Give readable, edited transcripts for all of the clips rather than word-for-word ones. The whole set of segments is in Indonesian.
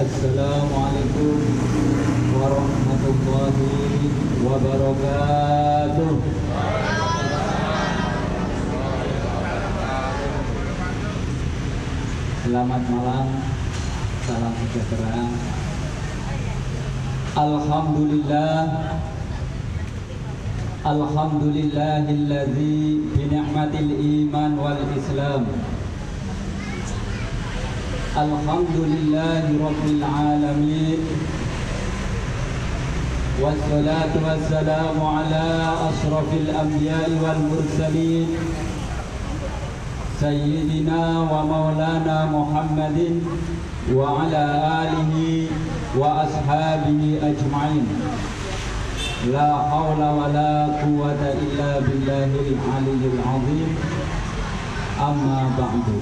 Assalamualaikum warahmatullahi wabarakatuh. Selamat malam, salam sejahtera. Alhamdulillah, alhamdulillahilladzi bi ni'matil iman wal islam. Alhamdulillahi rabbil alamin. Wassalatu wassalamu ala asrafil anbiya'i wal mursalin Sayyidina wa maulana Muhammadin wa ala alihi wa ashabihi ajma'in. La hawla wa la quwwata illa billahil aliyyil azim. Amma ba'du.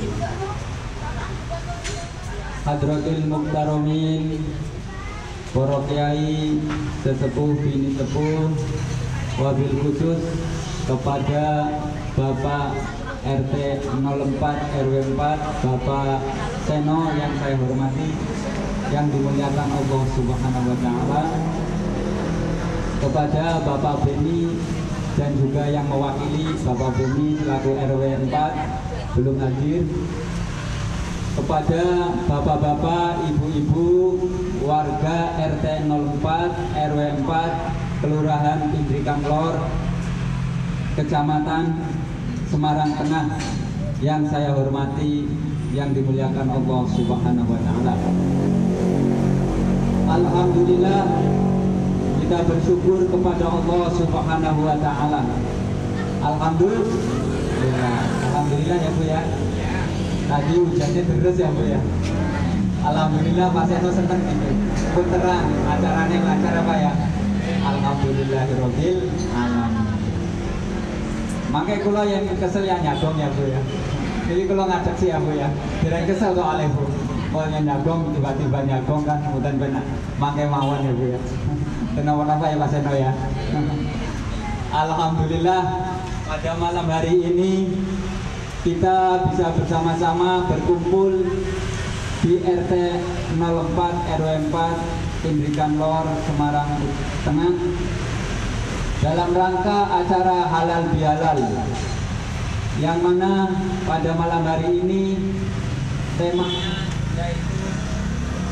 Hadratul muktaramin, para kiai, sesepuh bini sepuh, wabil khusus kepada Bapak RT 04 RW 4 Bapak Seno yang saya hormati, yang dimuliakan Allah Subhanahu wa taala, kepada Bapak Beni dan juga yang mewakili Bapak Beni selaku RW 4 belum hadir, kepada bapak-bapak, ibu-ibu, warga RT 04 RW 4 Kelurahan Indrikan Lor, Kecamatan Semarang Tengah, yang saya hormati, yang dimuliakan Allah Subhanahu wa taala. Alhamdulillah, kita bersyukur kepada Allah Subhanahu wa taala. Alhamdulillah ya Bu ya. Tadi hujannya terus ya Bu ya. Alhamdulillah Pak Seno seneng gitu. Pun terang, acaranya lancar apa ya? Alhamdulillahirabbil alamin. Makanya kalau yang kesel ya nyagong ya Bu ya. Jadi kalau ngajak sih ya Bu ya. Kira kesel kok oleh Bu. Kalau yang nyagong tiba-tiba nyagong kan kemudian benar. Makanya mawon ya Bu ya. Kenapa apa ya Pak Seno ya. Alhamdulillah pada malam hari ini kita bisa bersama-sama berkumpul di RT 04 RW 4 Indrikan Lor, Semarang Tengah, dalam rangka acara halal bihalal, yang mana pada malam hari ini tema yaitu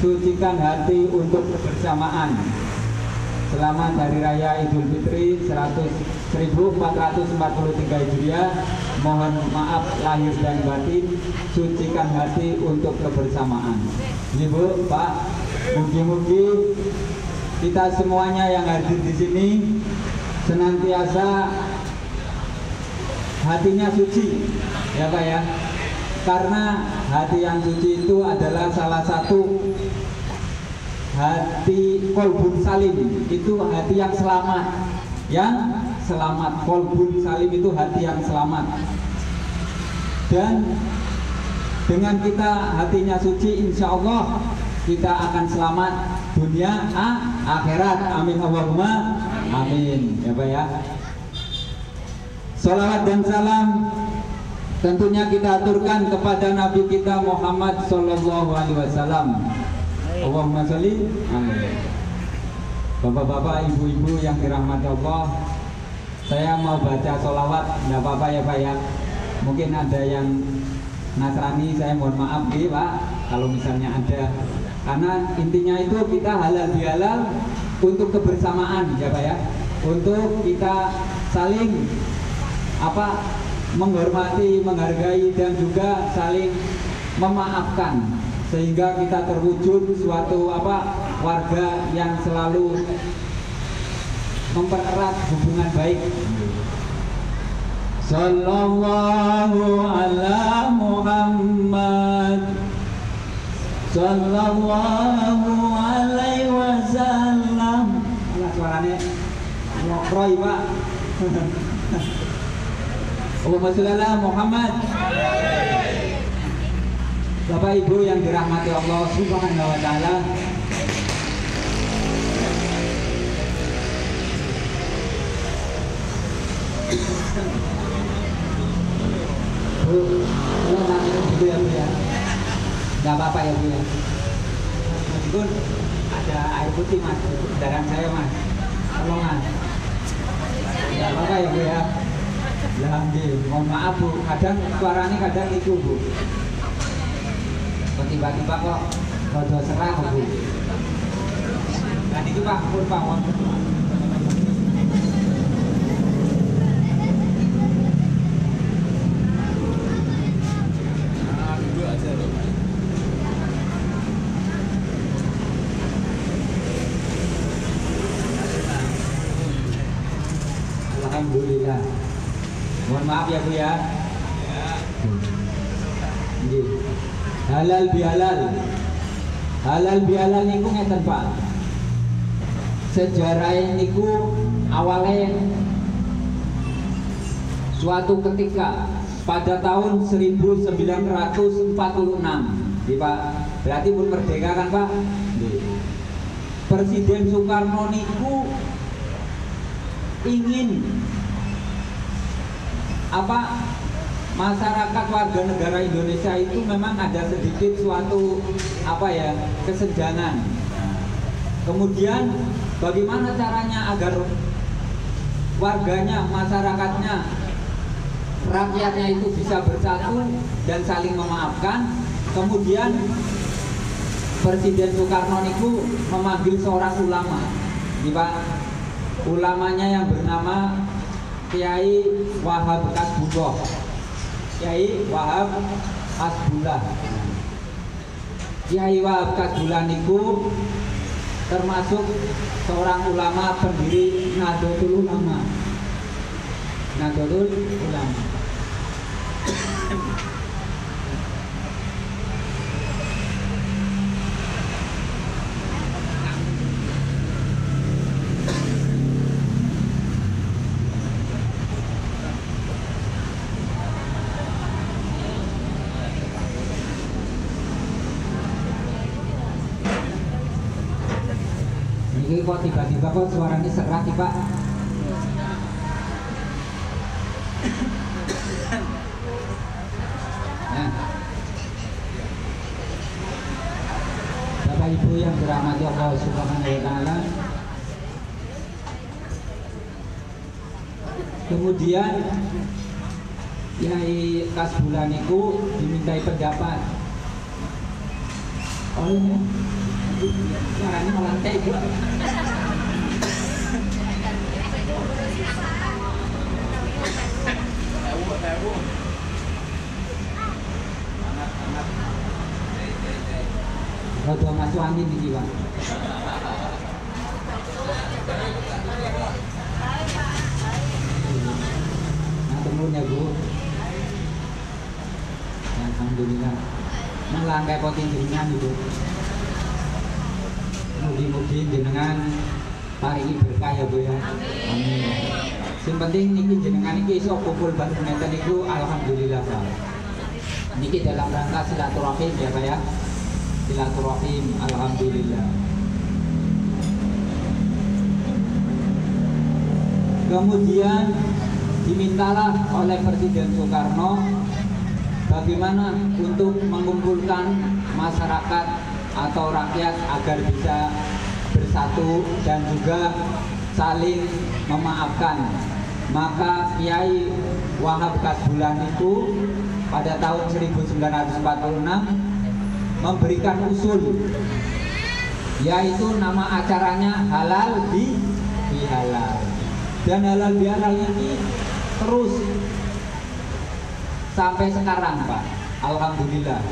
sucikan hati untuk kebersamaan. Selamat Hari Raya Idul Fitri 1443 Hijriah. Mohon maaf lahir dan batin, sucikan hati untuk kebersamaan. Ibu, Pak, mugi-mugi kita semuanya yang hadir di sini senantiasa hatinya suci, ya Pak ya. Karena hati yang suci itu adalah salah satu hati kolbun salim, itu hati yang selamat, kolbun salim itu hati yang selamat. Dan dengan kita hatinya suci, insya Allah kita akan selamat dunia akhirat. Amin Allahumma amin ya Pak ya. Salawat dan salam tentunya kita aturkan kepada Nabi kita Muhammad Sallallahu Alaihi Wasallam. Allahumma sholli amin. Bapak-bapak, ibu-ibu yang dirahmati Allah, saya mau baca sholawat, tidak apa-apa ya Pak ya. Mungkin ada yang Nasrani, saya mohon maaf nih Pak kalau misalnya ada. Karena intinya itu kita halal bihalal untuk kebersamaan ya Pak ya. Untuk kita saling menghormati, menghargai, dan juga saling memaafkan, sehingga kita terwujud suatu warga yang selalu mempererat hubungan baik. Sallallahu ala Muhammad, sallallahu alaihi wasallam. Alah suaranya ngokroy Pak. Allahumma sholli ala Muhammad. Bapak Ibu yang dirahmati Allah Subhanahu wa taala, Bu, kalau nanti gitu ya Bu ya, nggak apa-apa ya Bu ya. Itu ada air putih Mas, kendaraan saya Mas. Tolong Mas. Ya apa ya Bu ya. Lah mohon maaf Bu, kadang suaranya kadang itu Bu. Tiba-tiba kok rada serak kok Bu. Dan itu Pak, pun Pak. Alhamdulillah. Mohon maaf ya Bu ya. Halal bihalal. Halal bihalal niku ngeten Pak. Sejarah niku awalnya suatu ketika pada tahun 1946. Pak, berarti pun merdeka kan Pak? Presiden Soekarno niku ingin masyarakat warga negara Indonesia itu memang ada sedikit suatu kesenjangan. Kemudian bagaimana caranya agar warganya, masyarakatnya, rakyatnya itu bisa bersatu dan saling memaafkan. Kemudian Presiden Soekarno itu memanggil seorang ulama, Pak. Ulamanya yang bernama Kiai Wahab Kasbullah. Kiai Wahab Kasbullah. Kiai Wahab Kasbullah niku termasuk seorang ulama pendiri Nahdlatul Ulama. Nahdlatul Ulama. Ini kok tiba-tiba kok suaranya serak nih Pak. Nah, Bapak Ibu yang dirahmati Allah Subhanahu wa taala. Kemudian Kiai Kasbullah niku dimintai pendapat. Oh ya. Suaranya melantai Bu. Rada masuk angin iki Pak. Nah temen ya Bu. Alhamdulillah. Melangkai potin jenengan itu. Mugi-mugi jenengan paringi berkah ya Bu ya. Amin. Sing penting niki jenengan iki iso kumpul bareng ngeten niku alhamdulillah Pak. Niki dalam rangka silaturahim ya Pak ya. Silaturahim alhamdulillah. Kemudian dimintalah oleh Presiden Soekarno bagaimana untuk mengumpulkan masyarakat atau rakyat agar bisa bersatu dan juga saling memaafkan. Maka Kiai Wahab Kasbullah itu pada tahun 1946 memberikan usul, yaitu nama acaranya halal bihalal. Dan halal bihalal ini terus sampai sekarang Pak. Alhamdulillah.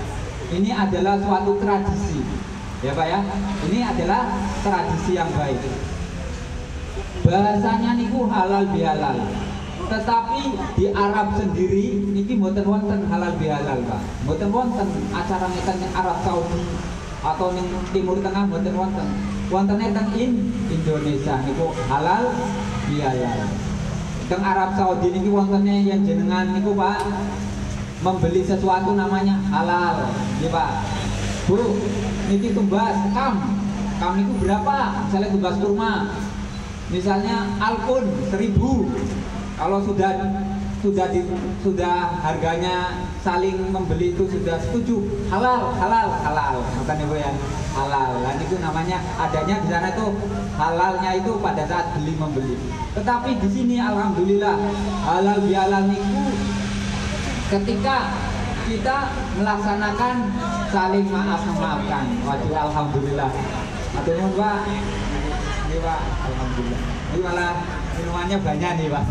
Ini adalah suatu tradisi, ya Pak ya. Ini adalah tradisi yang baik. Bahasanya niku halal bihalal. Tetapi di Arab sendiri niki mboten wonten halal bihalal Pak. Mboten wonten acara ngeten ning Arab Saudi atau ning Timur Tengah mboten wonten. Wonten enten Indonesia niku halal bihalal. Teng Arab Saudi niki wontene yang jenengan niku Pak membeli sesuatu namanya halal, ya Pak. Bu, niki tumbas kam itu berapa? Misalnya tumbas kurma, misalnya alkun 1000. Kalau sudah sudah harganya saling membeli itu sudah setuju halal bukan ibu ya, halal. Dan itu namanya adanya di sana itu halalnya itu pada saat beli membeli. Tetapi di sini alhamdulillah halal bihalal niku ketika kita melaksanakan saling maafkan. Waduh alhamdulillah. Atur nuwun Pak. Ini Pak, alhamdulillah. Ini malah minumannya banyak nih Pak.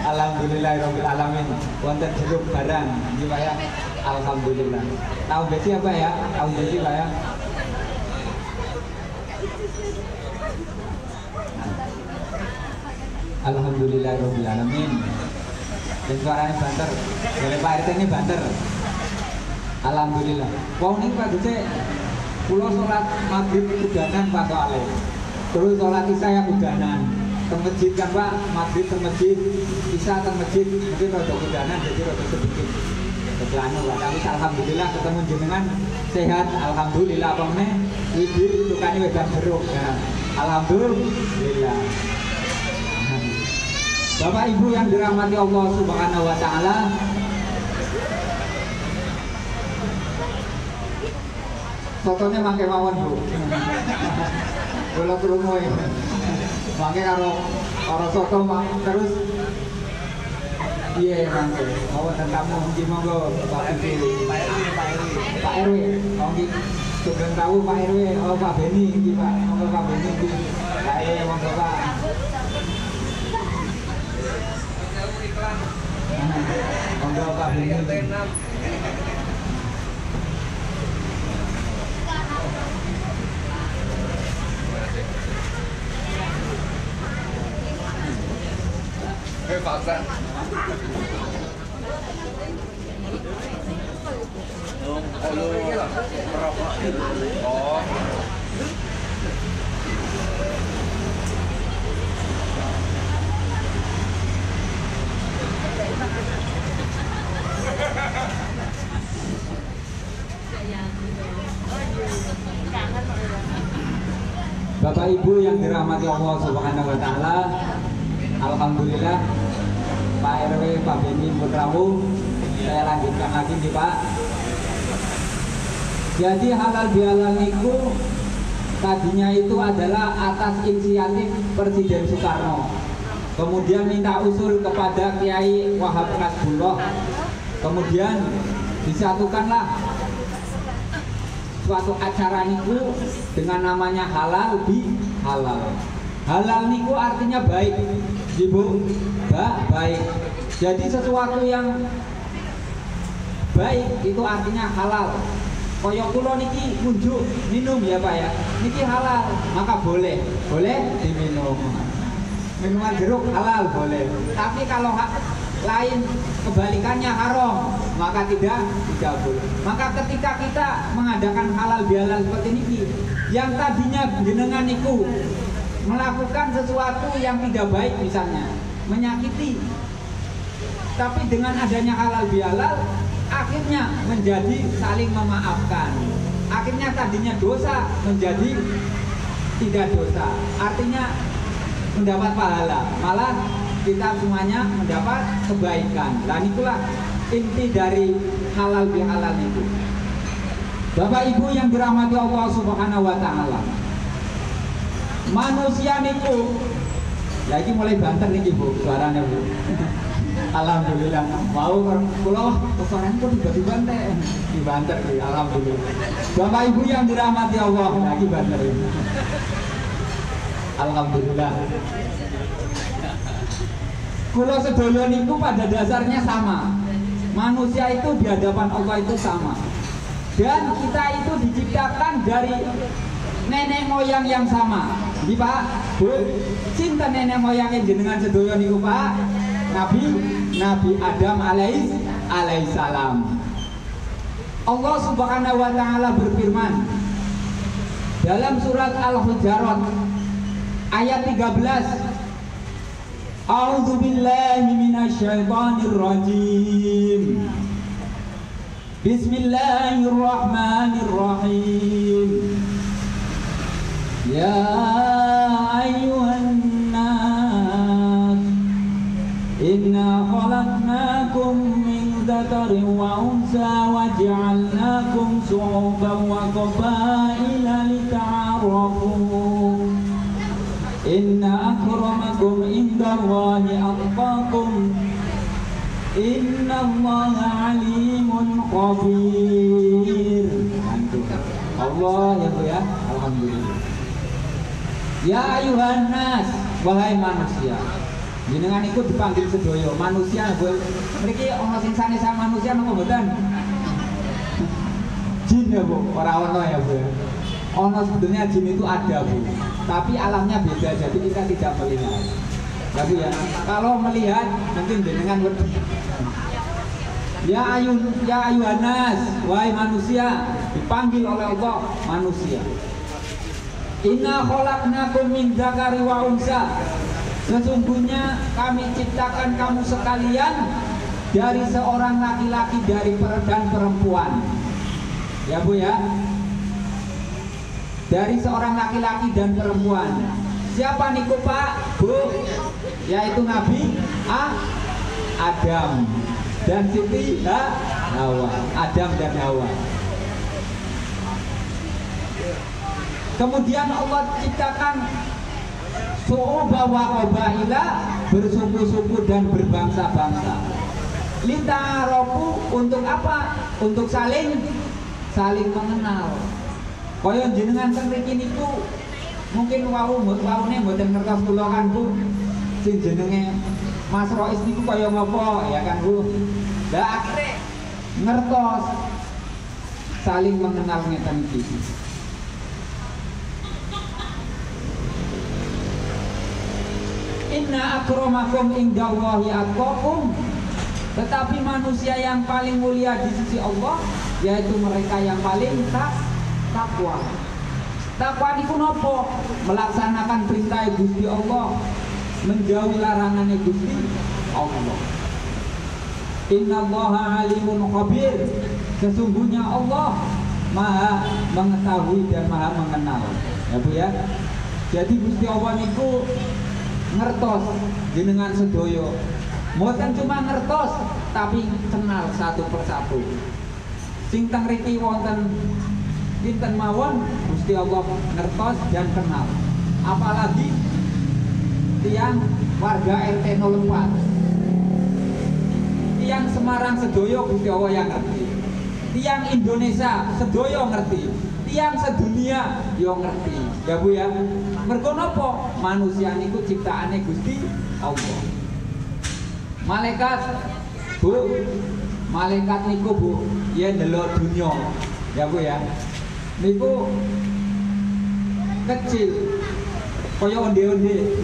Alhamdulillahirabbil alamin. Wonten jeruk barang iki Pak ya. Alhamdulillah. Tahu besi apa ya? Tahu besi Pak ya. Alhamdulillahirabbil alamin. Dan suaranya banter. Boleh Pak RT ini banter. Alhamdulillah. Wong niku Pak Dece kula salat maghrib udanan Pak soalé. Terus salat isya ya udanan. Ke masjid kan Pak, maghrib ke masjid, isya ke masjid, mungkin rada udanan jadi rada sedikit. Kecelana Pak, tapi alhamdulillah ketemu jenengan sehat, alhamdulillah apa meneh iki tukane wedang jeruk. Ya. Alhamdulillah. Bapak Ibu yang dirahmati Allah Subhanahu wa taala, fotonya mangke mawon Bu. Kula krungu ya. Mangke karo soto terus iya mangke. Mawon tamu nggih monggo Pak RW. Pak RW, nggih sugeng tahu Pak RW, oh Pak Beni nggih Pak. Monggo Pak Beni nggih. Pak RW monggo Pak. Monggo Pak Beni. Paksa. Halo, merokok. Oh. Bapak Ibu yang dirahmati Allah Subhanahu wa taala, alhamdulillah Pak RW Pak Beni Putrawu, saya lanjutkan lagi nih Pak. Jadi halal bihalal niku tadinya itu adalah atas inisiatif Presiden Soekarno. Kemudian minta usul kepada Kiai Wahab Nasrullah. Kemudian disatukanlah suatu acara niku dengan namanya halal bihalal. Halal niku artinya baik, Ibu, baik. Jadi sesuatu yang baik itu artinya halal. Koyok kula niki ngunjuk minum ya Pak ya. Niki halal, maka boleh diminum. Minuman jeruk halal boleh. Tapi kalau lain kebalikannya haram, maka tidak boleh. Maka ketika kita mengadakan halal bihalal seperti niki, yang tadinya jenengan niku melakukan sesuatu yang tidak baik misalnya menyakiti, tapi dengan adanya halal bihalal akhirnya menjadi saling memaafkan. Akhirnya tadinya dosa menjadi tidak dosa, artinya mendapat pahala, malah kita semuanya mendapat kebaikan. Dan itulah inti dari halal bihalal itu. Bapak Ibu yang dirahmati Allah Subhanahu wa taala, manusia niku lagi mulai banter nih Bu suaranya Bu. Alhamdulillah mau kula suaranya kok tiba-tiba teh dibanter nih. Alhamdulillah. Bapak Ibu yang dirahmati Allah lagi banter ini. Alhamdulillah. Kula sedaya niku pada dasarnya sama. Manusia itu di hadapan Allah itu sama. Dan kita itu diciptakan dari nenek moyang yang sama. Jadi Pak, Bu, cinta nenek moyangnya jenengan sedaya niku Pak, Nabi Adam alaihissalam. Allah Subhanahu wa taala berfirman dalam surat Al-Hujurat ayat 13. A'udzu billahi minasyaitonir rajim. Bismillahirrahmanirrahim. Ya ayyuhan nas inna khalaqna ذكر وأنثى وجعلناكم شعوبا وقبائل لتعارفوا إن أكرمكم عند الله أتقاكم إن الله عليم خبير. Allah ya Bu ya, alhamdulillah. Ya ayuhan nas, wahai manusia. Jenengan iku dipanggil sedaya manusia Bu. Mriki ana sing sanesane manusia napa mboten? Jin ya Bu, ora ana ya Bu. Ana sebenarnya jin itu ada Bu, tapi alamnya beda jadi kita tidak melihat. Ya Bu ya. Kalau melihat mungkin jenengan Ya ayuhan nas, wahai manusia, dipanggil oleh Allah manusia. Inna khalaqnakum min dzakari wa unsa. Sesungguhnya kami ciptakan kamu sekalian dari seorang laki-laki dan perempuan. Ya Bu ya. Dari seorang laki-laki dan perempuan. Siapa niku Pak? Bu? Yaitu Nabi Adam dan Siti Hawa. Adam dan Hawa. Kemudian Allah ciptakan su'uba wa qabaila, bersuku-suku dan berbangsa-bangsa. Lita'arafu, untuk apa? Untuk saling mengenal. Kaya jenengan teng mriki niku mungkin waune mboten ngertos kula kan Bu. Sing jenenge Mas Rois niku kaya ngopo ya kan Bu. Lah akhire ngertos saling mengenal ngeten iki. Inna akramakum indallahi atqakum. Tetapi manusia yang paling mulia di sisi Allah yaitu mereka yang paling takwa. Takwa niku napa? Melaksanakan perintah Gusti Allah, menjauhi larangan Gusti Allah. Innallaha alimun khabir. Sesungguhnya Allah Maha mengetahui dan Maha mengenal. Ya Bu ya. Jadi Gusti Allah niku ngertos jenengan sedoyo. Mboten cuma ngertos tapi kenal satu persatu. Sing teng mriki wonten dinten mawon Gusti Allah ngertos dan kenal. Apalagi tiang warga RT 04. Tiang Semarang sedoyo Gusti Allah yang ngerti. Tiang Indonesia sedoyo ngerti. Tiang sedunia yo ngerti. Ya Bu ya. Mergo napa? Manusia niku ciptaane Gusti Allah. Malaikat Bu, malaikat niku Bu, yen ndelok dunya. Ya Bu ya. Niku kecil kaya onde-onde.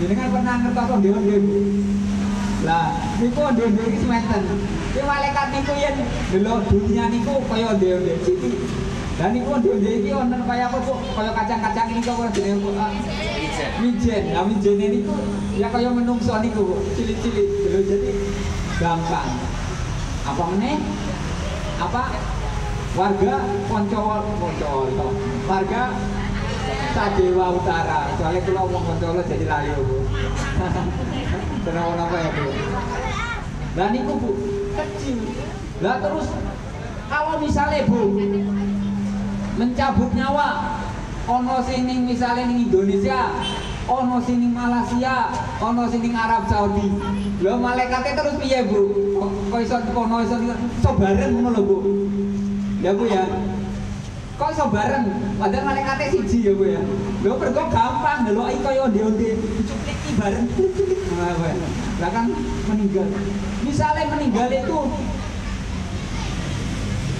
Jenengan pernah ngertos onde-onde Bu? Lah, niku onde-onde iki sementen. Ki malaikat niku yen ndelok dunia niku kaya onde-onde cilik. Lah niku onde-onde iki wonten kaya apa Bu? Kaya kacang-kacang ini kok jenenge Bu. Mijen. Lah mijene niku ya kaya menungso niku Bu, cilik-cilik. Jadi gampang. Apa meneh? Apa? Warga Poncowolo. Warga Sadewa Utara. Soalnya kula wong Poncowolo jadi lali Bu. Kenapa ya Bu? Lah niku Bu, kecil. Lah terus kalau misalnya Bu mencabut nyawa, ono sing ning misale ning Indonesia, ono sing ning Malaysia, ono sing ning Arab Saudi. Lho malaikate terus piye Bu? Kok iso kono iso bareng ngono lho Bu. Ya Bu ya. Kok iso bareng? Padahal malaikate siji ya Bu ya. Lho pergo gampang ndeloki kaya onde-onde, dicupliki bareng. Lah kan meninggal. Misale meninggal itu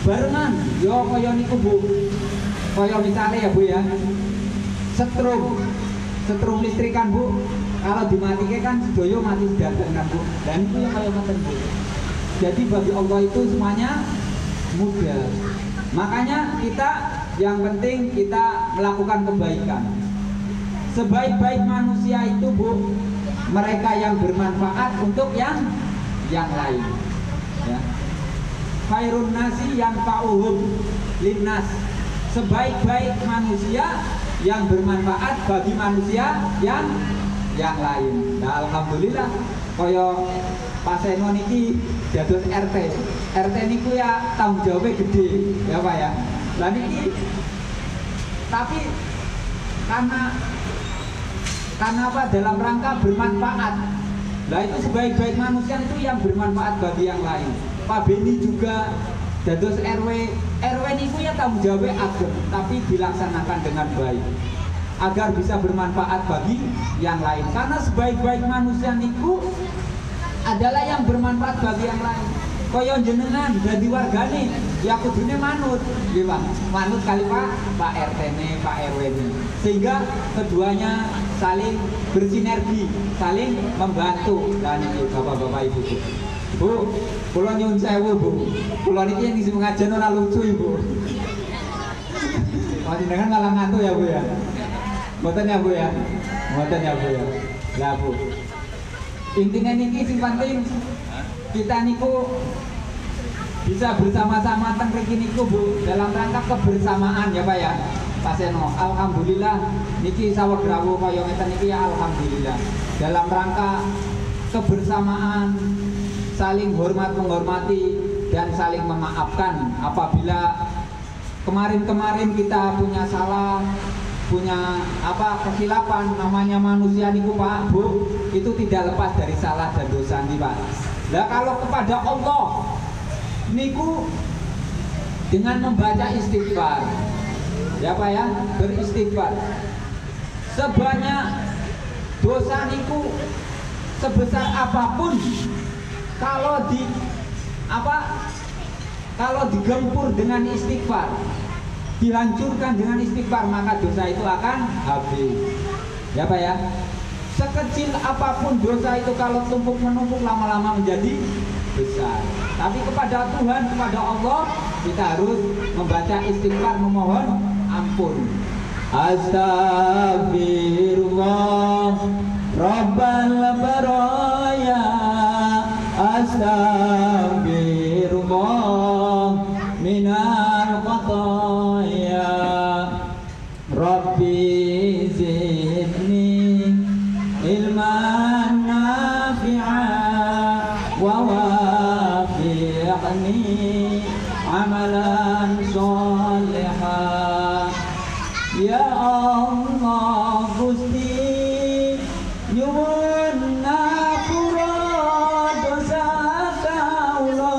barengan, yo kaya niku Bu. Kaya misale ya Bu ya. Setrum listrikan Bu. Kalau dimatikan kan sedoyo mati sedadak kan Bu. Dan itu yang kaya ngoten Bu. Jadi bagi Allah itu semuanya mudah. Makanya kita yang penting kita melakukan kebaikan. Sebaik-baik manusia itu Bu, mereka yang bermanfaat untuk yang lain. Ya. Khairun nasi yang fa'uhum linnas. Sebaik-baik manusia yang bermanfaat bagi manusia yang lain. Nah, alhamdulillah kaya Pak Seno niki dados RT. RT niku ya tanggung jawabnya gede, ya Pak ya. Lah niki tapi karena apa, dalam rangka bermanfaat. Lah itu sebaik-baik manusia itu yang bermanfaat bagi yang lain. Pak Beni juga dados RW niku ya tanggung jawabnya ageng, tapi dilaksanakan dengan baik agar bisa bermanfaat bagi yang lain. Karena sebaik-baik manusia niku adalah yang bermanfaat bagi yang lain. Kaya jenengan dadi wargane ya kudune manut, nggih Pak. Manut kali Pak RT-ne, Pak RW-ne. Sehingga keduanya saling bersinergi, saling membantu. Lah niki Bapak-bapak Ibu. Bu, kula nyuwun sewu, Bu. Kula niki yang isi pengajian ora lucu, Ibu. Panjenengan malah ngantuk ya, Bu ya. Mboten ya, Bu ya. Mboten ya, Bu ya. Lah, Bu. Intinya niki sing penting kita niku bisa bersama-sama teng mriki niku Bu dalam rangka kebersamaan ya Pak ya. Pak Seno, alhamdulillah niki sawegrawuh kaya ngeten niki ya alhamdulillah. Dalam rangka kebersamaan, saling hormat menghormati dan saling memaafkan apabila kemarin-kemarin kita punya salah, punya kesilapan. Namanya manusia niku Pak Bu, itu tidak lepas dari salah dan dosa nih Pak. Lah kalau kepada Allah niku dengan membaca istighfar, ya Pak ya, beristighfar. Sebanyak dosa niku sebesar apapun, kalau digempur dengan istighfar, dihancurkan dengan istighfar, maka dosa itu akan habis. Ya Pak ya. Sekecil apapun dosa itu kalau tumpuk menumpuk lama-lama menjadi besar. Tapi kepada Tuhan, kepada Allah kita harus membaca istighfar, memohon ampun. Astagfirullah Rabbal baraya, astagfirullah minal khataya, Rabbi zidni ilman nafi'an wa wafiqni amalan sholihan. Ya Allah Gusti nyuwun ngapura dosa kaula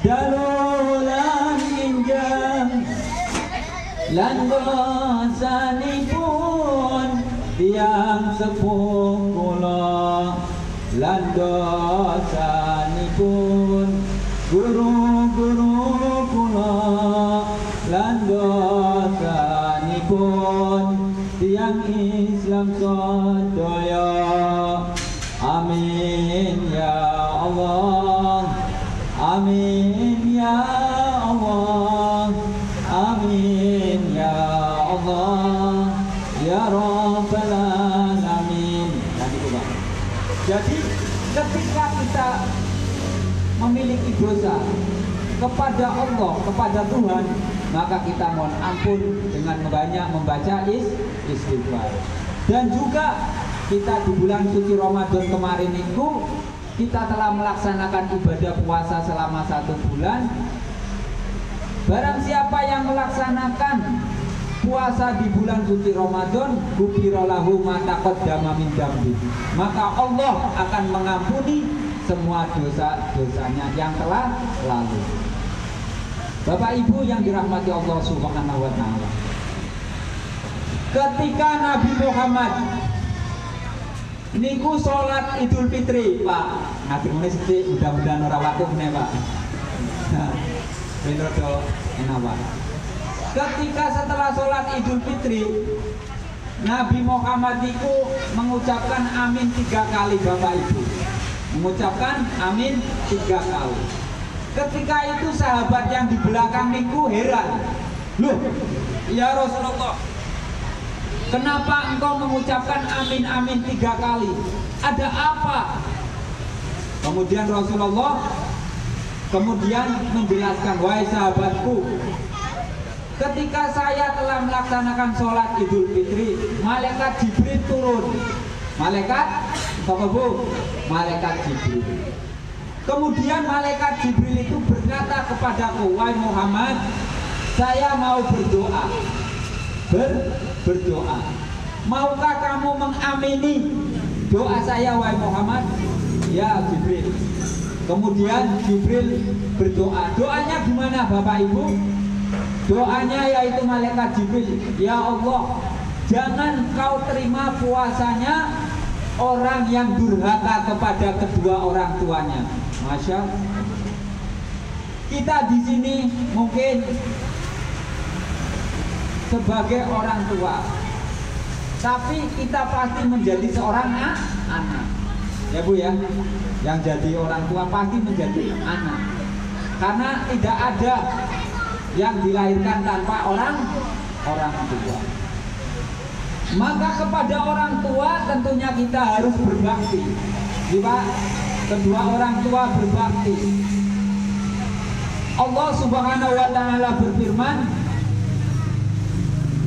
dalulan injang lan dosanipun tiyang sepuh kula lan dosanipun guru-guru kula lan dosanipun tiyang Islam sedaya. Amin ya Allah, amin ya Allah, amin ya Allah ya Rabbal alamin. Jadi ketika kita memiliki dosa kepada Allah, kepada Tuhan, maka kita mohon ampun dengan banyak membaca istighfar. Dan juga kita di bulan suci Ramadan kemarin itu kita telah melaksanakan ibadah puasa selama 1 bulan. Barang siapa yang melaksanakan puasa di bulan suci Ramadan, ghufira lahu ma taqaddama min dzambi, maka Allah akan mengampuni semua dosa-dosanya yang telah lalu. Bapak Ibu yang dirahmati Allah Subhanahu wa taala. Ketika Nabi Muhammad niku sholat Idul Fitri, Pak. Ngatur meneh sithik, mudah-mudahan ora waktu meneh, Pak. Ben rada enak, Pak. Ketika setelah sholat Idul Fitri, Nabi Muhammad niku mengucapkan amin 3 kali, Bapak Ibu. Mengucapkan amin 3 kali. Ketika itu sahabat yang di belakang niku heran. Loh, ya Rasulullah, kenapa engkau mengucapkan amin-amin 3 kali? Ada apa? Kemudian Rasulullah menjelaskan, wahai sahabatku, ketika saya telah melaksanakan sholat Idul Fitri, malaikat Jibril turun. Malaikat apa Bu? Malaikat Jibril. Kemudian malaikat Jibril itu berkata kepadaku, wahai Muhammad, saya mau berdoa. Berdoa. Maukah kamu mengamini doa saya, wahai Muhammad? Ya Jibril. Kemudian Jibril berdoa. Doanya gimana Bapak Ibu? Doanya yaitu malaikat Jibril, ya Allah, jangan kau terima puasanya orang yang durhaka kepada kedua orang tuanya. Masya Allah. Kita di sini mungkin sebagai orang tua, tapi kita pasti menjadi seorang anak. Ya Bu ya, yang jadi orang tua pasti menjadi anak. Karena tidak ada yang dilahirkan tanpa orang tua. Maka kepada orang tua tentunya kita harus berbakti. Juga kedua orang tua berbakti. Allah Subhanahu wa taala berfirman,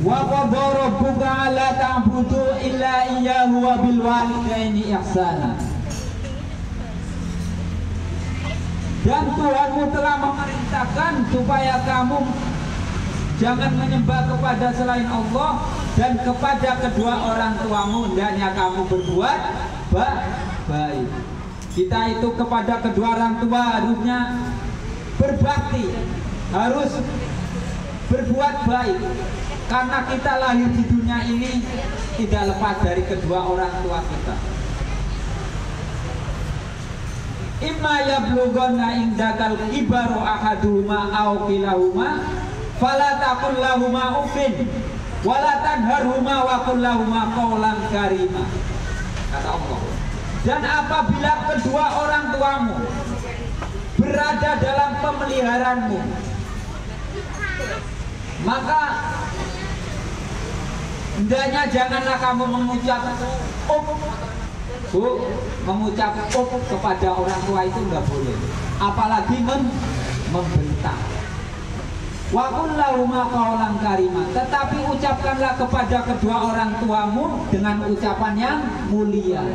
wa qadha rabbuka alla ta'budu illa iyyahu wa bil walidaini ihsana. Dan Tuhanmu telah memerintahkan supaya kamu jangan menyembah kepada selain Allah, dan kepada kedua orang tuamu hendaknya kamu berbuat baik. Kita itu kepada kedua orang tua harusnya berbakti, harus berbuat baik, karena kita lahir di dunia ini tidak lepas dari kedua orang tua kita. Imma yablughanna indakal kibaru ahaduhuma aw kilahuma fala taqul lahumā uffin wala tanharhuma wa qul lahumā qawlan karīmā. Kata Allah. Dan apabila kedua orang tuamu berada dalam pemeliharaanmu, maka hendaknya janganlah kamu mengucap mengucap kepada orang tua, itu enggak boleh, apalagi membentak. Wa qul lahumā qawlan karīmā, tetapi ucapkanlah kepada kedua orang tuamu dengan ucapan yang mulia,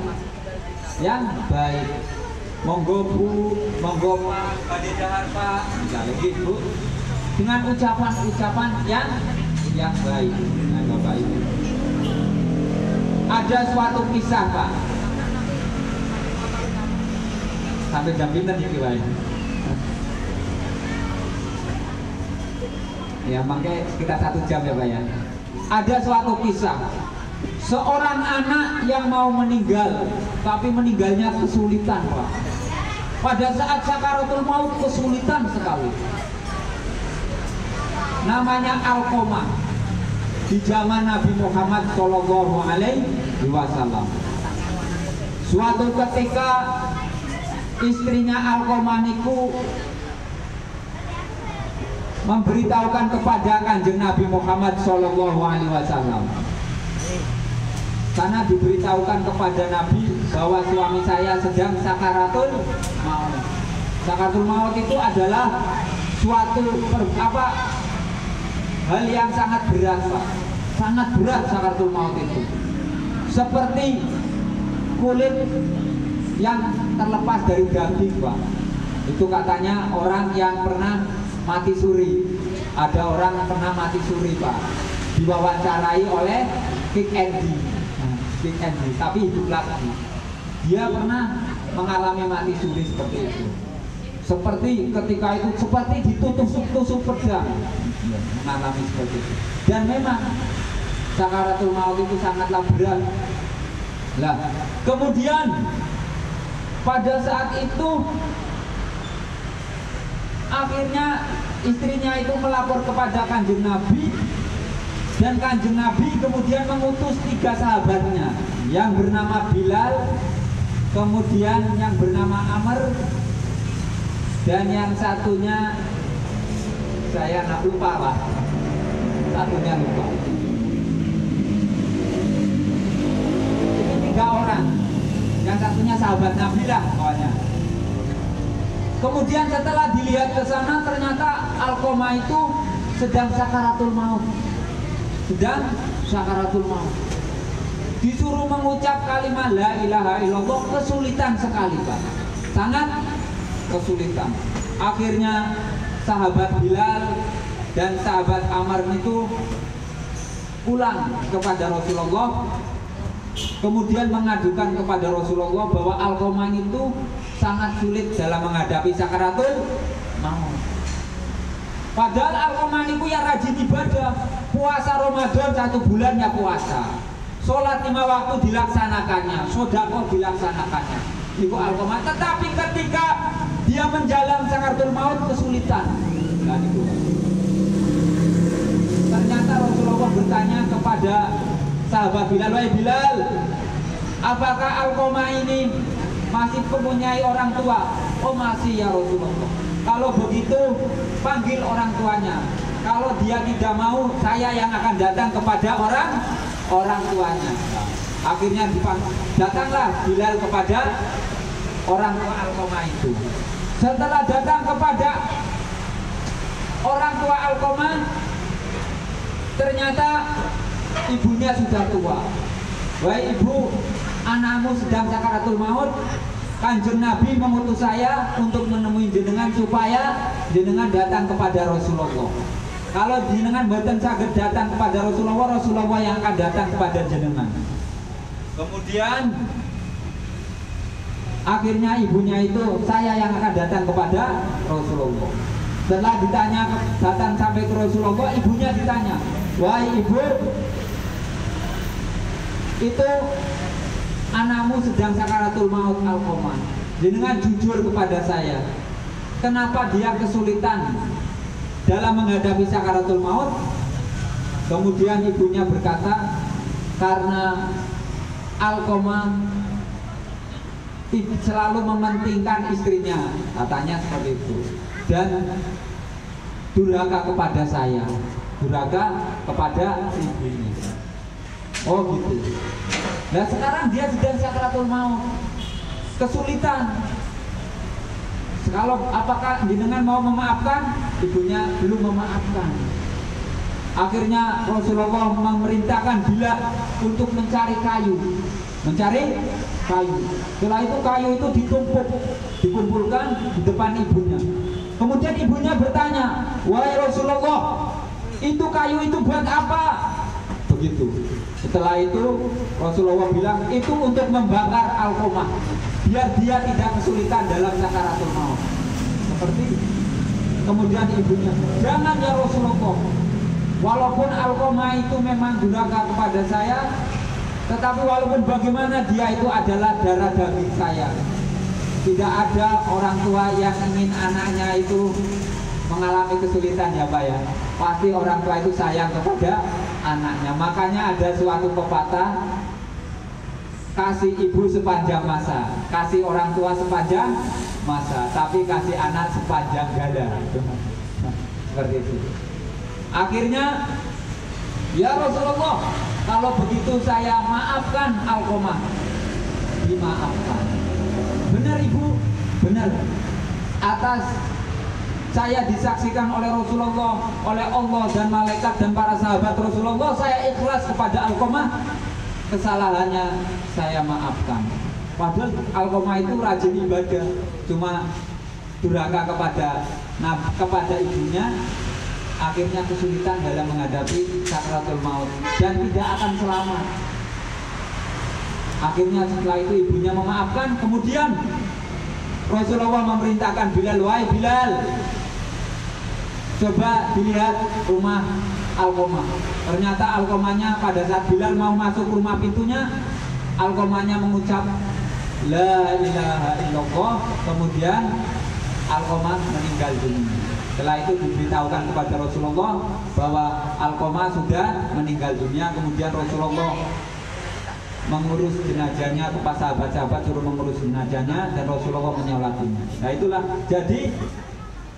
yang baik. Monggo Bu, monggo Pak, badhe dahar Pak, misalnya gitu, dengan ucapan-ucapan yang baik. Nah, Bapak Ibu, ada suatu kisah Pak, sampai jam pinten iki wae. Ya, makanya sekitar 1 jam ya Pak ya. Ada suatu kisah, seorang anak yang mau meninggal, tapi meninggalnya kesulitan Pak. Pada saat sakaratul maut kesulitan sekali. Namanya Alqamah, di zaman Nabi Muhammad Shallallahu Alaihi Wasallam. Suatu ketika istrinya Alqamah niku memberitahukan kepada Kanjeng Nabi Muhammad Shallallahu Alaihi Wasallam, karena diberitahukan kepada Nabi bahwa suami saya sedang sakaratul maut. Sakaratul maut itu adalah suatu hal yang sangat berat Pak. Sangat berat sakaratul maut itu. Seperti kulit yang terlepas dari daging Pak. Itu katanya orang yang pernah mati suri. Ada orang pernah mati suri Pak, diwawancarai oleh King Andy, tapi hidup lagi. Dia pernah mengalami mati suri seperti itu. Seperti ketika itu seperti ditusuk-tusuk pedang, mengalami seperti itu. Dan memang sakaratul maut itu sangatlah berat. Lah, kemudian pada saat itu akhirnya istrinya itu melapor kepada Kanjeng Nabi, dan Kanjeng Nabi kemudian mengutus 3 sahabatnya, yang bernama Bilal, kemudian yang bernama Amr, dan yang satunya saya lupa Pak, satunya lupa. Ini 3 orang, yang satunya sahabat Nabi lah pokoknya. Kemudian setelah dilihat ke sana, ternyata Alqamah itu sedang sakaratul maut. Sedang sakaratul maut. Disuruh mengucap kalimat la ilaha illallah, kesulitan sekali Pak. Sangat kesulitan. Akhirnya sahabat Bilal dan sahabat Ammar itu pulang kepada Rasulullah, kemudian mengadukan kepada Rasulullah bahwa Alqamah itu sangat sulit dalam menghadapi sakaratul maut. Padahal Alqamah itu ya rajin ibadah, puasa Ramadan 1 bulan ya puasa, sholat 5 waktu dilaksanakannya, sedekah dilaksanakannya. Itu Alqamah. Tetapi ketika dia menjalan sakaratul maut kesulitan. Nah, itu. Ternyata Rasulullah bertanya kepada sahabat Bilal, "Wahai Bilal, apakah Alqamah ini masih mempunyai orang tua?" "Oh, masih ya Rasulullah." "Kalau begitu panggil orang tuanya. Kalau dia tidak mau, saya yang akan datang kepada orang tuanya." Akhirnya datanglah Bilal kepada orang tua Alqamah itu. Setelah datang kepada orang tua Alqamah, ternyata ibunya sudah tua. "Wahai ibu, anakmu sedang sakaratul maut. Kanjeng Nabi mengutus saya untuk menemui jenengan supaya jenengan datang kepada Rasulullah. Kalau jenengan boten saged datang kepada Rasulullah, Rasulullah yang akan datang kepada jenengan." Kemudian akhirnya ibunya itu, "Saya yang akan datang kepada Rasulullah." Setelah datang sampai ke Rasulullah, ibunya ditanya, "Wahai ibu, itu anakmu sedang sakaratul maut Alqamah. Jenengan jujur kepada saya, kenapa dia kesulitan dalam menghadapi sakaratul maut?" Kemudian ibunya berkata, "Karena Alqamah selalu mementingkan istrinya," katanya seperti itu, "dan durhaka kepada saya, durhaka kepada ibunya." Oh gitu. Nah sekarang dia sedang sakaratul maut, kesulitan. Kalau apakah jenengan mau memaafkan? Ibunya belum memaafkan. Akhirnya Rasulullah memerintahkan Bilal untuk mencari kayu. Setelah itu kayu itu dikumpulkan di depan ibunya. Kemudian ibunya bertanya, "Wahai Rasulullah, itu kayu itu buat apa?" Begitu. Setelah itu Rasulullah bilang, "Itu untuk membakar Alqamah, biar dia tidak kesulitan dalam sakaratul maut." Seperti itu. Kemudian ibunya, "Jangan ya Rasulullah, walaupun Alqamah itu memang durhaka kepada saya, tetapi walaupun bagaimana dia itu adalah darah daging saya. Tidak ada orang tua yang ingin anaknya itu mengalami kesulitan ya Pak ya. Pasti orang tua itu sayang kepada anaknya. Makanya ada suatu pepatah, kasih ibu sepanjang masa, kasih orang tua sepanjang masa, tapi kasih anak sepanjang gada." Seperti itu. Akhirnya, "Ya Rasulullah, kalau begitu saya maafkan Alqamah." Dimaafkan. "Benar ibu, benar. Atas saya disaksikan oleh Rasulullah, oleh Allah dan malaikat dan para sahabat Rasulullah, saya ikhlas kepada Alqamah. Kesalahannya saya maafkan." Padahal Alqamah itu rajin ibadah, cuma durhaka kepada ibunya, akhirnya kesulitan dalam menghadapi sakaratul maut dan tidak akan selamat. Akhirnya setelah itu ibunya memaafkan. Kemudian Rasulullah memerintahkan Bilal, "Wahai Bilal, coba dilihat rumah Alqamah." Ternyata Alqamahnya pada saat Bilal mau masuk rumah pintunya, Alqamahnya mengucap "La ilaha illallah." Kemudian Alqamah meninggal dunia. Setelah itu diberitahukan kepada Rasulullah bahwa Alqamah sudah meninggal dunia. Kemudian Rasulullah mengurus jenazahnya, kepada sahabat-sahabat suruh mengurus jenazahnya, dan Rasulullah menyolatinya. Nah itulah, jadi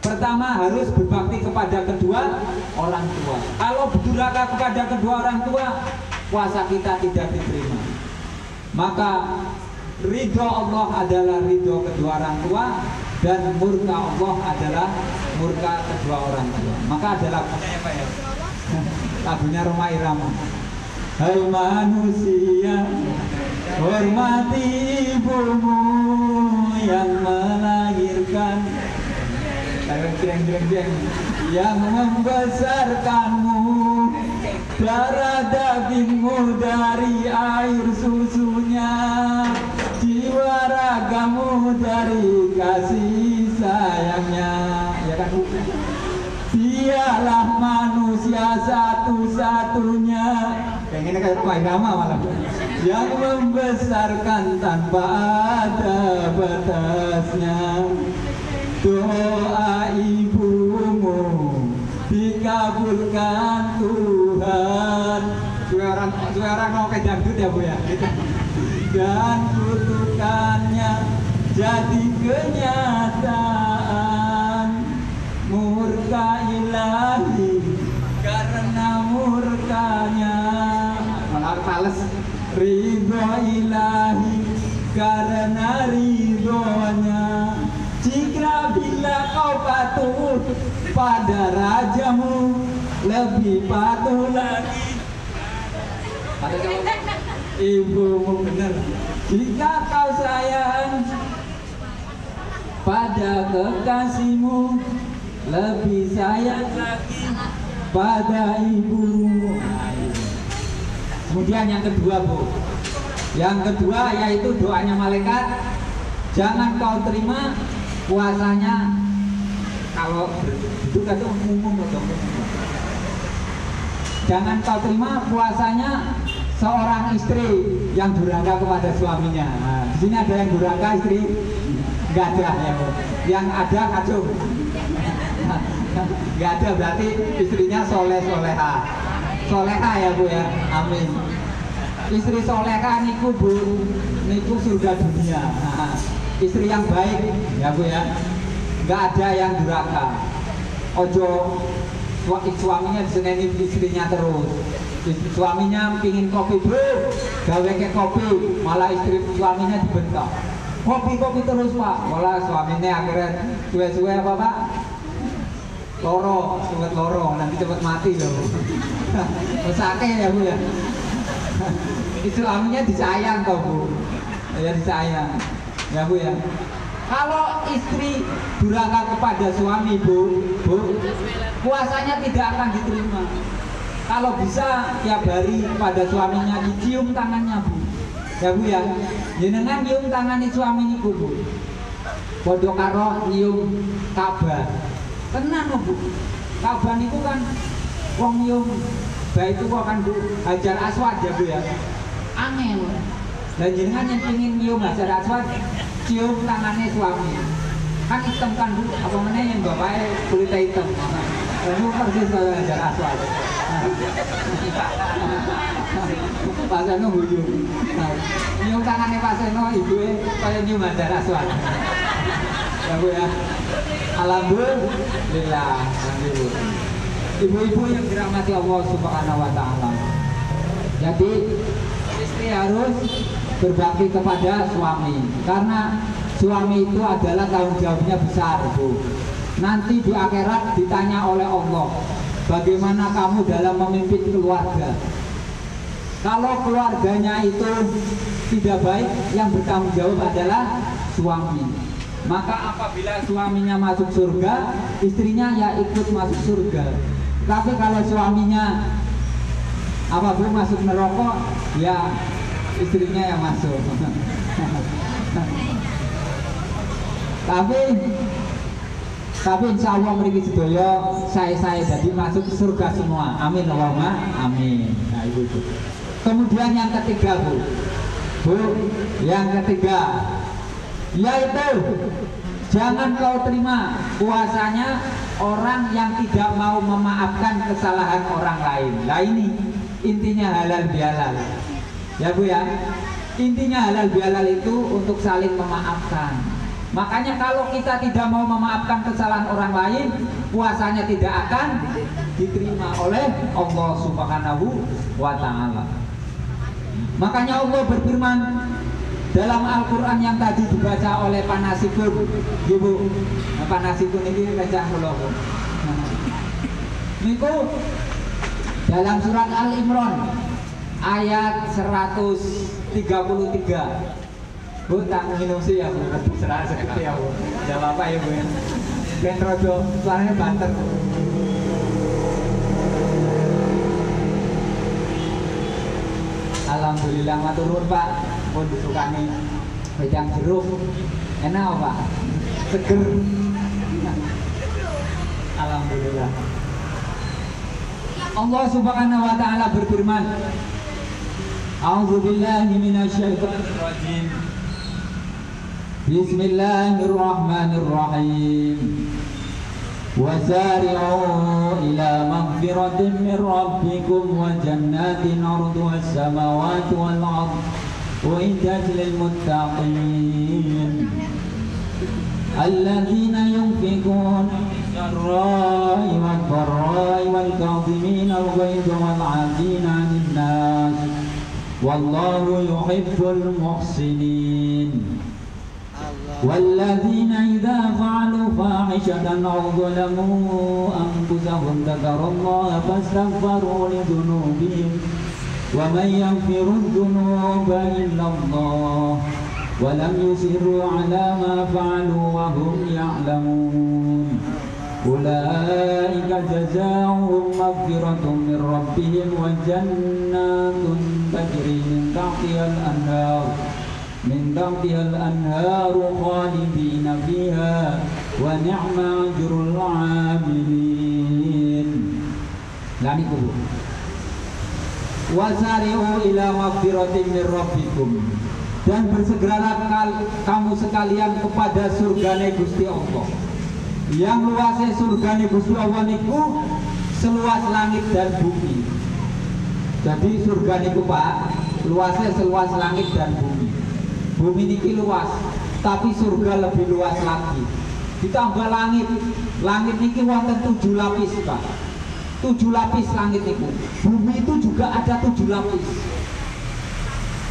pertama harus berbakti kepada kedua orang tua. Kalau berdurhaka kepada kedua orang tua, puasa kita tidak diterima. Maka ridho Allah adalah ridho kedua orang tua, dan murka Allah adalah murka kedua orang tua. Maka adalah apa ya? Lagunya Roma Irama. "Hai manusia, hormati ibumu yang melahirkan jeng jeng jeng yang membesarkanmu, darah dagingmu dari air susunya, jiwa ragamu dari kasih sayangnya. Ya kan? Dialah manusia satu-satunya, kayak gini kayak Pak Irama malah, yang membesarkan tanpa ada batasnya. Doa ibumu dikabulkan Tuhan. Suara mau ke dangdut ya Bu ya. Dan kutukannya jadi kenyataan. Murka ilahi karena murkanya, malah males. Ridho ilahi karena ridhonya. Jika bila kau patuh pada rajamu, lebih patuh lagi pada ibumu. Benar. Jika kau sayang pada kekasihmu, lebih sayang lagi pada ibumu. Kemudian yang kedua Bu, yang kedua yaitu doanya malaikat. Jangan kau terima puasanya, kalau itu kan umum. Jangan kau terima puasanya seorang istri yang durhaka kepada suaminya. Nah, di sini ada yang durhaka istri, nggak ada ya Bu. Yang ada kacung. Nggak ada, berarti istrinya soleha ya Bu ya. Amin. Istri soleha niku Bu, niku surga dunia. Nah, istri yang baik ya Bu ya, nggak ada yang durhaka. Ojo suaminya diseneni istrinya terus. Suaminya pingin kopi bro, gawe ke kopi, malah istri suaminya dibentak. Kopi terus Pak, malah suaminya akhirnya suwe-suwe apa Pak? Loro, nanti cepet mati loh. Mesake ya Bu ya. Suaminya disayang toh Bu, ya disayang ya Bu ya. Kalau istri durhaka kepada suami Bu, puasanya tidak akan diterima. Kalau bisa tiap hari pada suaminya dicium tangannya Bu, ya Bu ya. Jenengan nyium tangan suami niku Bu, padha karo nyium Ka'bah. Tenan Bu, Ka'bah niku kan wong nyium baik itu kok kan Bu, Hajar Aswad ya Bu ya. Angel. Dan jenengan yang ingin nyium Hajar Aswad, cium tangannya suami. Kan hitam kan Bu, apa mana yang bapaknya kulitnya hitam. Kamu persis kalau Hajar Aswad. Pak Seno guyu. Nyium tangannya Pak Seno, ibunya kayak nyium Hajar Aswad. Ya Bu ya. Alhamdulillah. Ibu-ibu yang dirahmati Allah Subhanahu wa taala. Jadi istri harus berbakti kepada suami, karena suami itu adalah tanggung jawabnya besar Bu. Nanti di akhirat ditanya oleh Allah, bagaimana kamu dalam memimpin keluarga. Kalau keluarganya itu tidak baik, yang bertanggung jawab adalah suami. Maka apabila suaminya masuk surga, istrinya ya ikut masuk surga. Tapi kalau suaminya apabila masuk neraka, ya istrinya yang masuk. Tapi insya Allah mriki sedaya saya jadi masuk surga semua. Amin Allahumma amin. Nah itu. Kemudian yang ketiga Bu, yang ketiga yaitu jangan kau terima puasanya orang yang tidak mau memaafkan kesalahan orang lain. Nah ini intinya halal bihalal ya Bu ya. Intinya halal bihalal itu untuk saling memaafkan. Makanya kalau kita tidak mau memaafkan kesalahan orang lain, puasanya tidak akan diterima oleh Allah Subhanahu wa taala. Makanya Allah berfirman dalam Al-Quran yang tadi dibaca oleh Pak Nasibun, Ibu. Pak Nasibun ini baca kula. Niku dalam surat Al-Imran ayat 133. Bu tak minum sih ya Bu, serah sekali ya Bu. Tidak apa-apa ya Bu. Ben rodo suaranya banter. Alhamdulillah matur nuwun Pak, pun disukani wedang jeruk. Enak Pak, seger. Alhamdulillah. Allah Subhanahu wa taala berfirman, A'udzu billahi minasyaitonir rajim. Bismillahirrahmanirrahim. وسارعوا إلى مغفرة من ربكم وجنات عرضها السماوات والأرض أعدت للمتقين الذين ينفقون في السراء والضراء والكاظمين الغيظ والعافين عن الناس والله يحب المحسنين والذين إذا فعلوا فاحشة أو ظلموا أنفسهم ذكروا الله فاستغفروا لذنوبهم ومن يغفر الذنوب إلا الله ولم يصروا على ما فعلوا وهم يعلمون أولئك جزاؤهم مغفرة من ربهم وجنات تجري من تحتها الأنهار خالدين فيها ونعم أجر العاملين. Lani kubu. Wasari'u ila magfiratin min rabbikum. Dan bersegeralah kamu sekalian kepada surgane Gusti Allah. Yang luasnya surgane Gusti Allah niku seluas langit dan bumi. Jadi surga niku Pak, luasnya seluas langit dan bumi. Bumi niki luas, tapi surga lebih luas lagi. Ditambah langit, langit niki wonten 7 lapis Pak. 7 lapis langit niku. Bumi itu juga ada 7 lapis.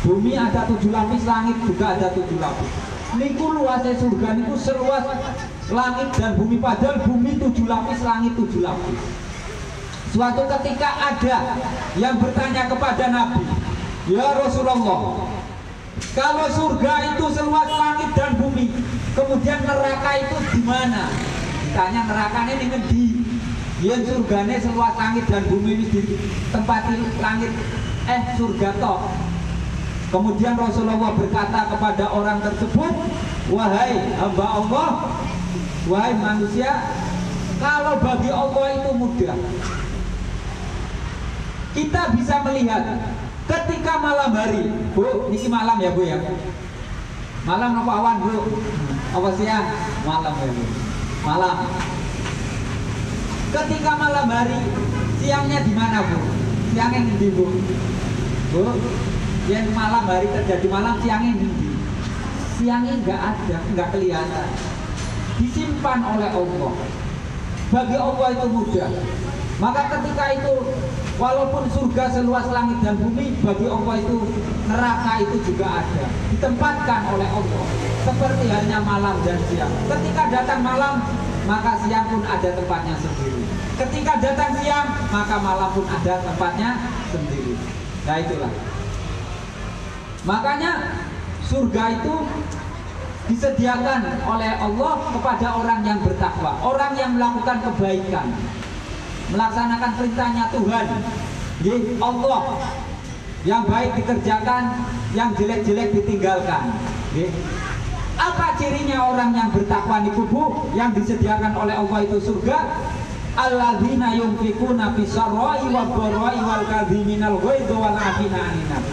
Bumi ada 7 lapis, langit juga ada 7 lapis. Niku luasnya surga niku seluas langit dan bumi, padahal bumi 7 lapis, langit 7 lapis. Suatu ketika ada yang bertanya kepada Nabi, "Ya Rasulullah, kalau surga itu seluas langit dan bumi, kemudian neraka itu di mana?" Ditanya nerakanya ini ngendi? Yen surgane seluas langit dan bumi wis ditempati langit surga toh. Kemudian Rasulullah berkata kepada orang tersebut, "Wahai hamba Allah, wahai manusia, kalau bagi Allah itu mudah. Kita bisa melihat ketika malam hari, Bu, ini malam ya Bu ya. Malam apa awan Bu? Apa siang? Malam ya Bu. Malam. Ketika malam hari, siangnya di mana Bu? Siangnya di Bu. Bu, yang malam hari terjadi malam, siangnya di. Siangnya nggak ada, nggak kelihatan. Disimpan oleh Allah. Bagi Allah itu mudah. Maka ketika itu, walaupun surga seluas langit dan bumi, bagi Allah itu neraka itu juga ada, ditempatkan oleh Allah. Seperti halnya malam dan siang. Ketika datang malam, maka siang pun ada tempatnya sendiri. Ketika datang siang, maka malam pun ada tempatnya sendiri. Nah itulah. Makanya surga itu disediakan oleh Allah kepada orang yang bertakwa, orang yang melakukan kebaikan, melaksanakan perintahnya Tuhan. Jadi Allah yang baik dikerjakan, yang jelek-jelek ditinggalkan. Jadi, apa cirinya orang yang bertakwa niku Bu? Yang disediakan oleh Allah itu surga. Alladzina yunfikuna fis-sarra'i wad-dharra'i wal kadhiminal ghaidz wal 'afina 'anil nas.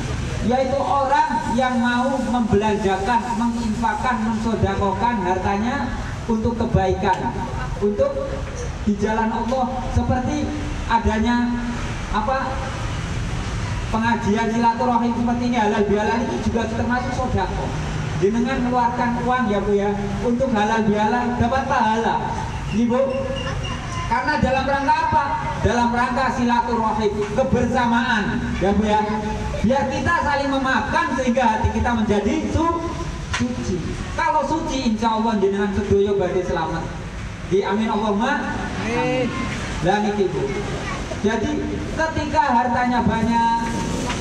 Yaitu orang yang mau membelanjakan, menginfakkan, mensodakokan hartanya untuk kebaikan, untuk di jalan Allah, seperti adanya pengajian silaturahim seperti ini, halal bihalal itu juga termasuk sodako. Dengan mengeluarkan uang ya Bu ya, untuk halal bihalal dapat pahala, Bu. Karena dalam rangka apa? Dalam rangka silaturahim, kebersamaan ya Bu ya. Biar kita saling memaafkan sehingga hati kita menjadi suci. Kalau suci, insya Allah jenengan sedoyo badhe selamat. Di amin Allahumma amin. Dan itu Bu. Jadi ketika hartanya banyak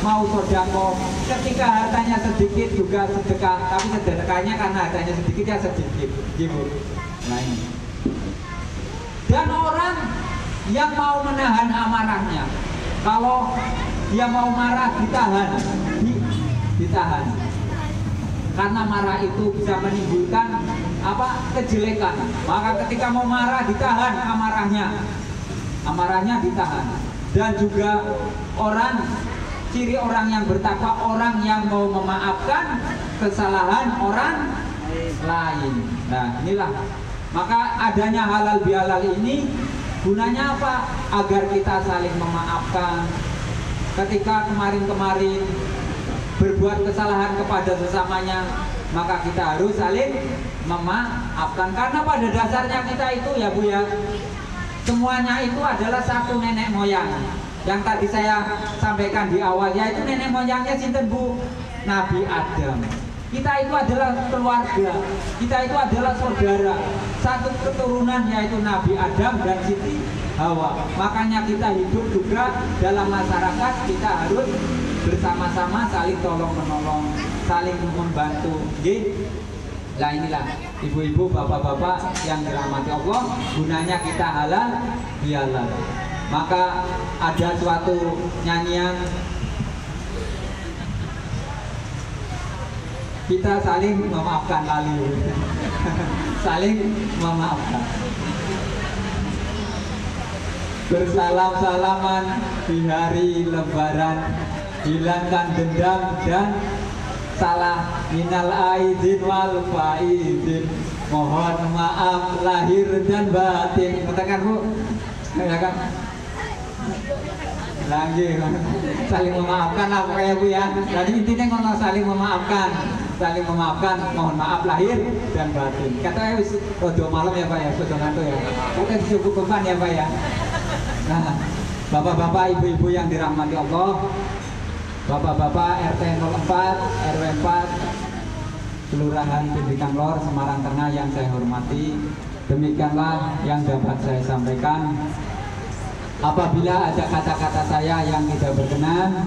mau sedekah, ketika hartanya sedikit juga sedekah, tapi sedekahnya karena hartanya sedikit ya sedikit, gitu. Nah ini. Dan orang yang mau menahan amarahnya, kalau dia mau marah ditahan, ditahan. Karena marah itu bisa menimbulkan kejelekan. Maka ketika mau marah ditahan amarahnya ditahan. Dan juga ciri orang yang bertakwa, orang yang mau memaafkan kesalahan orang lain. Nah, inilah. Maka adanya halal bihalal ini gunanya apa? Agar kita saling memaafkan. Ketika kemarin-kemarin berbuat kesalahan kepada sesamanya, maka kita harus saling memaafkan. Karena pada dasarnya kita itu ya Bu ya, semuanya itu adalah satu nenek moyang. Yang tadi saya sampaikan di awal, yaitu nenek moyangnya sinten Bu? Nabi Adam. Kita itu adalah keluarga, kita itu adalah saudara, satu keturunan yaitu Nabi Adam dan Siti Hawa. Makanya kita hidup juga dalam masyarakat, kita harus bersama-sama saling tolong menolong, saling membantu. Nah inilah ibu-ibu, bapak-bapak yang dirahmati Allah, gunanya kita halal bihalal. Maka ada suatu nyanyian, kita saling memaafkan lalu saling memaafkan, bersalam-salaman di hari lebaran, hilangkan dendam dan salah, minal aidin wal faizin, mohon maaf lahir dan batin. Katakan Bu, ya kan? Lagi saling memaafkan lah pokoknya Bu ya. Jadi intinya ngono, saling memaafkan, mohon maaf lahir dan batin. Katanya wis rodo malam ya Pak ya, sudah ngantuk ya. Kita dicukupkan ya Pak ya. Nah, bapak-bapak, ibu-ibu yang dirahmati Allah, bapak-bapak RT 04, RW 4, Kelurahan Pindikan Lor, Semarang Tengah yang saya hormati, demikianlah yang dapat saya sampaikan. Apabila ada kata-kata saya yang tidak berkenan,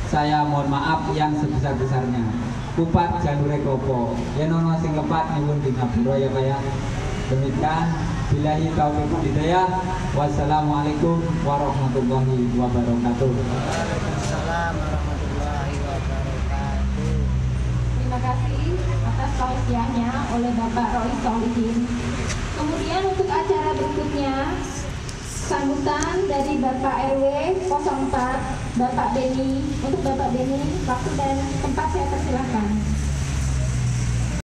saya mohon maaf yang sebesar-besarnya. Kupat janure kopo, yen ono sing lepat nyuwun di ngapura ya Pak ya. Demikian, billahi taufiq wal hidayah. Wassalamualaikum warahmatullahi wabarakatuh. Waalaikumsalam warahmatullahi wabarakatuh. Terima kasih atas tausiahnya oleh Bapak Roy Solihin. Kemudian untuk acara berikutnya, sambutan dari Bapak RW 04, Bapak Beni. Untuk Bapak Beni, waktu dan tempat saya persilahkan.